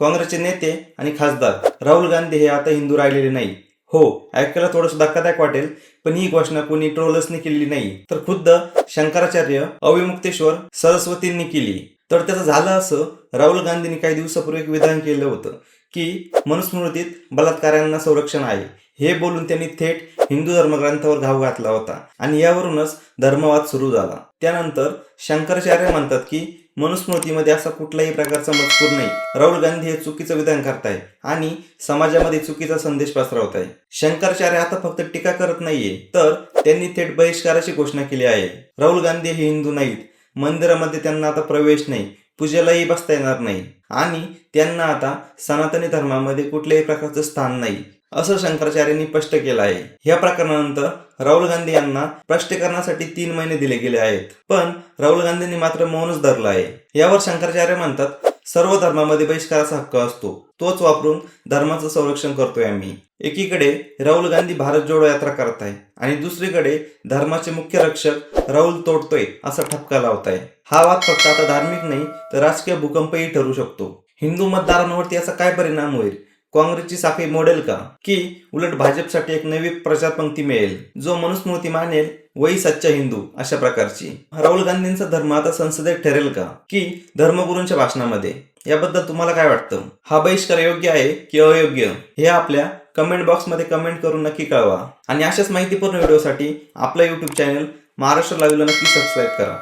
काँग्रेसचे नेते आणि खासदार राहुल गांधी हे आता हिंदू राहिलेले नाही. हो, ऐकायला थोडंसं धक्कादायक वाटेल, पण ही घोषणा कोणी ट्रोलर्सने केलेली नाही, तर खुद्द शंकराचार्य अविमुक्तेश्वर सरस्वतींनी केली. तर त्याचं झालं असं, राहुल गांधींनी काही दिवसापूर्वी एक विधान केलं होतं की मनुस्मृतीत बलात्काऱ्यांना संरक्षण आहे, हे बोलून त्यांनी थेट हिंदू धर्मग्रंथावर घाव घातला होता आणि यावरूनच धर्मवाद सुरू झाला. त्यानंतर शंकराचार्य म्हणतात की मनुस्मृतीमध्ये असा कुठलाही प्रकारचा मजकूर नाही. राहुल गांधी हे चुकीचं विधान करताय आणि समाजामध्ये चुकीचा संदेश पसरवताय. शंकराचार्य आता फक्त टीका करत नाहीये, तर त्यांनी थेट बहिष्काराची घोषणा केली आहे. राहुल गांधी हे हिंदू नाहीत, मंदिरामध्ये त्यांना आता प्रवेश नाही, पूजेलाही बसता येणार नाही आणि त्यांना आता सनातनी धर्मामध्ये कुठल्याही प्रकारचं स्थान नाही, असं शंकराचार्यांनी स्पष्ट केलं आहे. या प्रकरणानंतर राहुल गांधी यांना स्पष्टीकरणासाठी 3 महिने दिले गेले आहेत, पण राहुल गांधींनी मात्र मौनच धरलं आहे. यावर शंकराचार्य म्हणतात, सर्व धर्मामध्ये बहिष्काराचा हक्क असतो, तोच वापरून धर्माचं संरक्षण करतोय आम्ही. एकीकडे राहुल गांधी भारत जोडो यात्रा करताय आणि दुसरीकडे धर्माचे मुख्य रक्षक राहुल तोडतोय असा ठपका लावताय. हा वाद फक्त आता धार्मिक नाही, तर राजकीय भूकंपही ठरू शकतो. हिंदू मतदारांवरती याचा काय परिणाम होईल? काँग्रेसची साखळी मोडेल का, की उलट भाजपसाठी एक नवी प्रचारपंक्ती मिळेल, जो मनुस्मृती मानेल वही सच्चा हिंदू अशा प्रकारची? राहुल गांधींचा धर्म आता संसदेत ठरेल का, की धर्मगुरूंच्या भाषणामध्ये? याबद्दल तुम्हाला काय वाटतं? हा बहिष्कार योग्य आहे की अयोग्य, हे आपल्या कमेंट बॉक्समध्ये कमेंट करून नक्की कळवा. आणि अशाच माहितीपूर्ण व्हिडिओसाठी आपला यूट्यूब चॅनल महाराष्ट्र लाईव्हला नक्की सबस्क्राईब करा.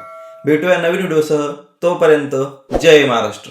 भेटूया नवीन व्हिडिओसह. तोपर्यंत जय महाराष्ट्र.